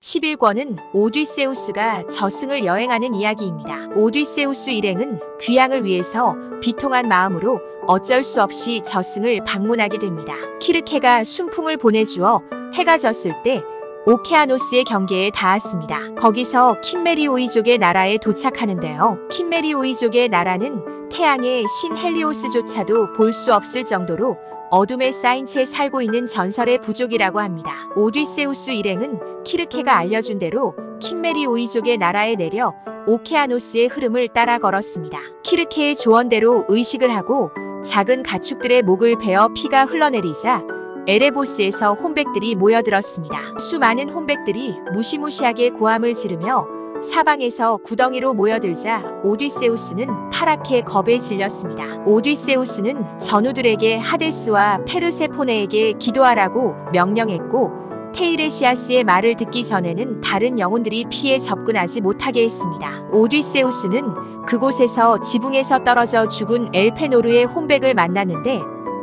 11권은 오디세우스가 저승을 여행하는 이야기입니다. 오디세우스 일행은 귀향을 위해서 비통한 마음으로 어쩔 수 없이 저승을 방문하게 됩니다. 키르케가 순풍을 보내주어 해가 졌을 때 오케아노스의 경계에 닿았습니다. 거기서 킴메리오이족의 나라에 도착하는데요. 킴메리오이족의 나라는 태양의 신 헬리오스조차도 볼 수 없을 정도로 어둠에 쌓인 채 살고 있는 전설의 부족이라고 합니다. 오디세우스 일행은 키르케가 알려준 대로 킴메리오이족의 나라에 내려 오케아노스의 흐름을 따라 걸었습니다. 키르케의 조언대로 의식을 하고 작은 가축들의 목을 베어 피가 흘러내리자 에레보스에서 혼백들이 모여들었습니다. 수많은 혼백들이 무시무시하게 고함을 지르며 사방에서 구덩이로 모여들자 오디세우스는 파랗게 겁에 질렸습니다. 오디세우스는 전우들에게 하데스와 페르세포네에게 기도하라고 명령했고 테이레시아스의 말을 듣기 전에는 다른 영혼들이 피해 접근하지 못하게 했습니다. 오디세우스는 그곳에서 지붕에서 떨어져 죽은 엘페노르의 혼백을 만났는데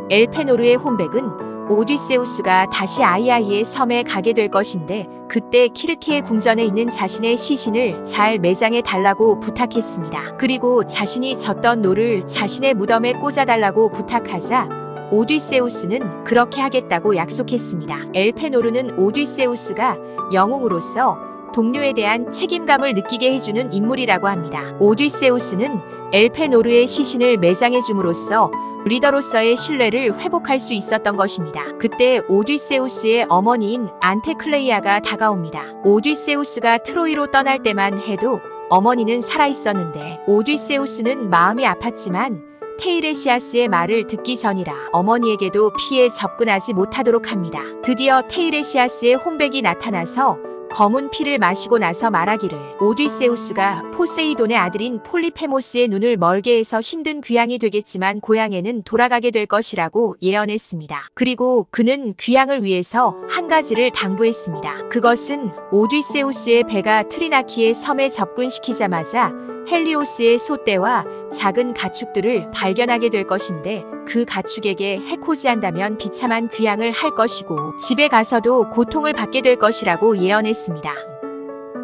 엘페노르의 혼백은 오디세우스가 다시 아이아이의 섬에 가게 될 것인데 그때 키르케의 궁전에 있는 자신의 시신을 잘 매장해 달라고 부탁했습니다. 그리고 자신이 졌던 노를 자신의 무덤에 꽂아달라고 부탁하자 오디세우스는 그렇게 하겠다고 약속했습니다. 엘페노르는 오디세우스가 영웅으로서 동료에 대한 책임감을 느끼게 해주는 인물이라고 합니다. 오디세우스는 엘페노르의 시신을 매장해 줌으로써 리더로서의 신뢰를 회복할 수 있었던 것입니다. 그때 오디세우스의 어머니인 안테클레이아가 다가옵니다. 오디세우스가 트로이로 떠날 때만 해도 어머니는 살아있었는데 오디세우스는 마음이 아팠지만 테이레시아스의 말을 듣기 전이라 어머니에게도 피해 접근하지 못하도록 합니다. 드디어 테이레시아스의 혼백이 나타나서 검은 피를 마시고 나서 말하기를 오디세우스가 포세이돈의 아들인 폴리페모스의 눈을 멀게 해서 힘든 귀향이 되겠지만 고향에는 돌아가게 될 것이라고 예언했습니다. 그리고 그는 귀향을 위해서 한 가지를 당부했습니다. 그것은 오디세우스의 배가 트리나키의 섬에 접근시키자마자 헬리오스의 소떼와 작은 가축들을 발견하게 될 것인데 그 가축에게 해코지한다면 비참한 귀향을 할 것이고 집에 가서도 고통을 받게 될 것이라고 예언했습니다.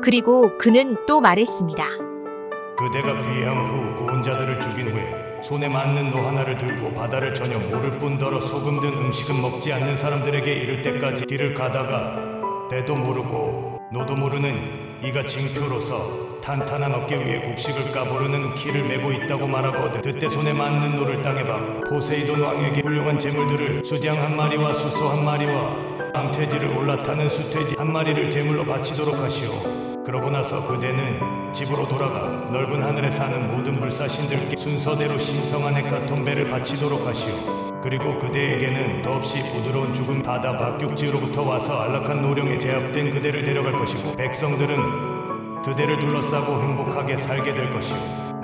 그리고 그는 또 말했습니다. 그대가 귀향 후 구운 자들을 죽인 후에 손에 맞는 노 하나를 들고 바다를 전혀 모를 뿐더러 소금 든 음식은 먹지 않는 사람들에게 이를 때까지 길을 가다가 때도 모르고 노도 모르는 이가 징표로서 탄탄한 어깨 위에 곡식을 까부르는 키를 메고 있다고 말하거든. 그때 손에 맞는 노를 땅에 박고 포세이돈 왕에게 훌륭한 재물들을 수장 한 마리와 수소 한 마리와 암돼지를 올라타는 수돼지 한 마리를 제물로 바치도록 하시오. 그러고 나서 그대는 집으로 돌아가 넓은 하늘에 사는 모든 불사신들께 순서대로 신성한 헤카톤베를 바치도록 하시오. 그리고 그대에게는 더없이 부드러운 죽은 바다 박육지로부터 와서 안락한 노령에 제압된 그대를 데려갈 것이고 백성들은 그대를 둘러싸고 행복하게 살게 될 것이오.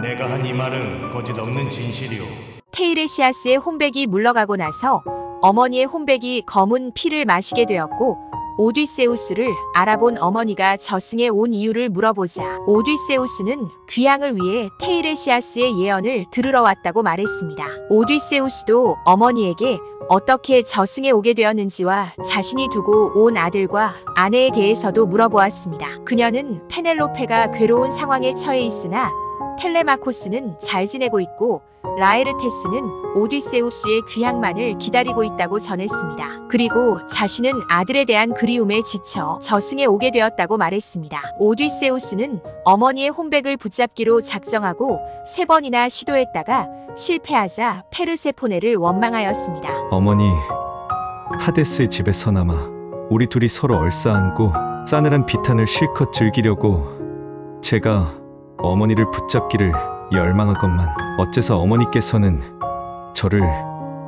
내가 한 이 말은 거짓 없는 진실이오. 테이레시아스의 혼백이 물러가고 나서 어머니의 혼백이 검은 피를 마시게 되었고 오디세우스를 알아본 어머니가 저승에 온 이유를 물어보자 오디세우스는 귀향을 위해 테이레시아스의 예언을 들으러 왔다고 말했습니다. 오디세우스도 어머니에게 어떻게 저승에 오게 되었는지와 자신이 두고 온 아들과 아내에 대해서도 물어보았습니다. 그녀는 페넬로페가 괴로운 상황에 처해 있으나 텔레마코스는 잘 지내고 있고 라에르테스는 오디세우스의 귀향만을 기다리고 있다고 전했습니다. 그리고 자신은 아들에 대한 그리움에 지쳐 저승에 오게 되었다고 말했습니다. 오디세우스는 어머니의 혼백을 붙잡기로 작정하고 3번이나 시도했다가 실패하자 페르세포네를 원망하였습니다. 어머니, 하데스의 집에서나마 우리 둘이 서로 얼싸안고 싸늘한 비탄을 실컷 즐기려고 제가 어머니를 붙잡기를 열망하건만 어째서 어머니께서는 저를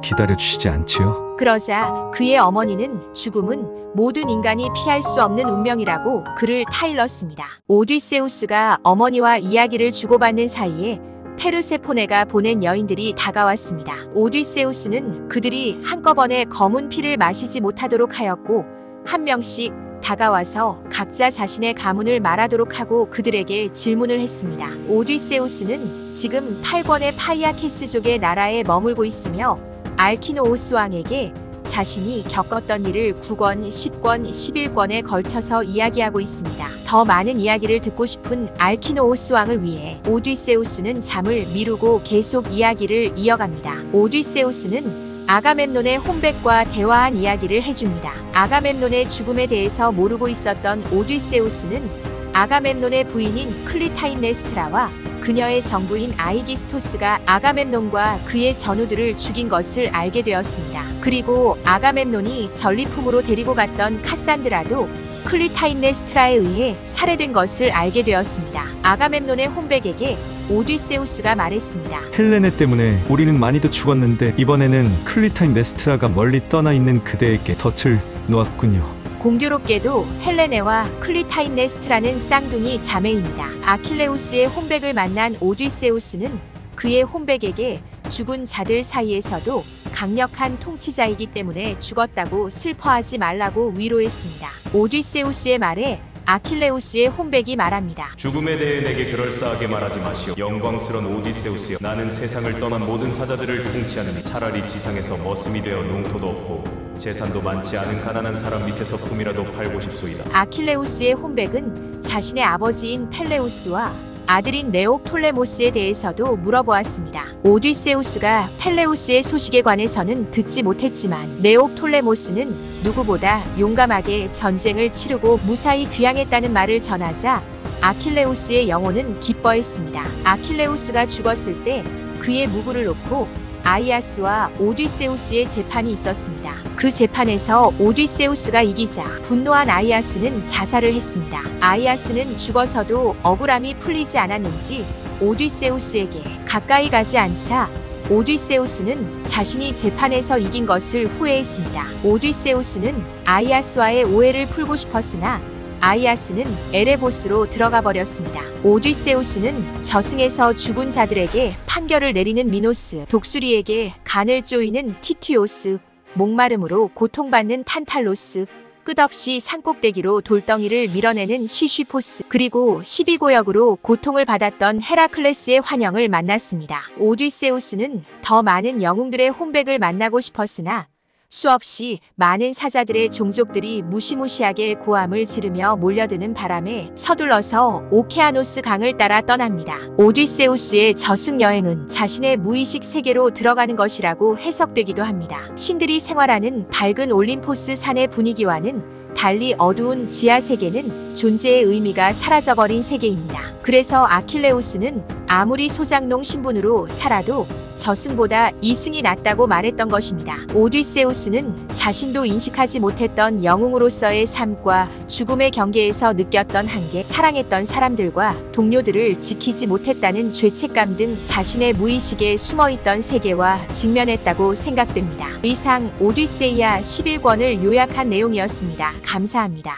기다려주시지 않지요? 그러자 그의 어머니는 죽음은 모든 인간이 피할 수 없는 운명이라고 그를 타일렀습니다. 오디세우스가 어머니와 이야기를 주고받는 사이에 페르세포네가 보낸 여인들이 다가왔습니다. 오디세우스는 그들이 한꺼번에 검은 피를 마시지 못하도록 하였고 한 명씩 다가와서 각자 자신의 가문을 말하도록 하고 그들에게 질문을 했습니다. 오디세우스는 지금 8권의 파이아케스족의 나라에 머물고 있으며 알키노오스 왕에게 자신이 겪었던 일을 9권, 10권, 11권에 걸쳐서 이야기하고 있습니다. 더 많은 이야기를 듣고 싶은 알키노오스 왕을 위해 오디세우스는 잠을 미루고 계속 이야기를 이어갑니다. 오디세우스는 아가멤논의 혼백과 대화한 이야기를 해줍니다. 아가멤논의 죽음에 대해서 모르고 있었던 오디세우스는 아가멤논의 부인인 클리타임네스트라와 그녀의 정부인 아이기스토스가 아가멤논과 그의 전우들을 죽인 것을 알게 되었습니다. 그리고 아가멤논이 전리품으로 데리고 갔던 카산드라도 클리타임네스트라에 의해 살해된 것을 알게 되었습니다. 아가멤논의 혼백에게 오디세우스가 말했습니다. 헬레네 때문에 우리는 많이도 죽었는데 이번에는 클리타임네스트라가 멀리 떠나 있는 그대에게 덫을 놓았군요. 공교롭게도 헬레네와 클리타임네스트라는 쌍둥이 자매입니다. 아킬레우스의 혼백을 만난 오디세우스는 그의 혼백에게 죽은 자들 사이에서도 강력한 통치자이기 때문에 죽었다고 슬퍼하지 말라고 위로했습니다. 오디세우스의 말에 아킬레우스의 혼백이 말합니다. 죽음에 대해 내게 그럴싸하게 말하지 마시오. 영광스런 오디세우스여, 나는 세상을 떠난 모든 사자들을 통치하느니 차라리 지상에서 머슴이 되어 농토도 없고 재산도 많지 않은 가난한 사람 밑에서 품이라도 팔고 싶소이다. 아킬레우스의 혼백은 자신의 아버지인 펠레우스와 아들인 네옵톨레모스에 대해서도 물어보았습니다. 오디세우스가 펠레우스의 소식에 관해서는 듣지 못했지만 네옵톨레모스는 누구보다 용감하게 전쟁을 치르고 무사히 귀향했다는 말을 전하자 아킬레우스의 영혼은 기뻐했습니다. 아킬레우스가 죽었을 때 그의 무구를 놓고 아이아스와 오디세우스의 재판이 있었습니다. 그 재판에서 오디세우스가 이기자 분노한 아이아스는 자살을 했습니다. 아이아스는 죽어서도 억울함이 풀리지 않았는지 오디세우스에게 가까이 가지 않자 오디세우스는 자신이 재판에서 이긴 것을 후회했습니다. 오디세우스는 아이아스와의 오해를 풀고 싶었으나 아이아스는 에레보스로 들어가 버렸습니다. 오디세우스는 저승에서 죽은 자들에게 판결을 내리는 미노스, 독수리에게 간을 쪼이는 티티오스, 목마름으로 고통받는 탄탈로스, 끝없이 산꼭대기로 돌덩이를 밀어내는 시쉬포스, 그리고 12고역으로 고통을 받았던 헤라클레스의 환영을 만났습니다. 오디세우스는 더 많은 영웅들의 혼백을 만나고 싶었으나 수없이 많은 사자들의 종족들이 무시무시하게 고함을 지르며 몰려드는 바람에 서둘러서 오케아노스 강을 따라 떠납니다. 오디세우스의 저승 여행은 자신의 무의식 세계로 들어가는 것이라고 해석되기도 합니다. 신들이 생활하는 밝은 올림포스 산의 분위기와는 달리 어두운 지하 세계는 존재의 의미가 사라져버린 세계입니다. 그래서 아킬레우스는 아무리 소장농 신분으로 살아도 저승보다 이승이 낫다고 말했던 것입니다. 오디세우스는 자신도 인식하지 못했던 영웅으로서의 삶과 죽음의 경계에서 느꼈던 한계, 사랑했던 사람들과 동료들을 지키지 못했다는 죄책감 등 자신의 무의식에 숨어있던 세계와 직면했다고 생각됩니다. 이상 오디세이아 11권을 요약한 내용이었습니다. 감사합니다.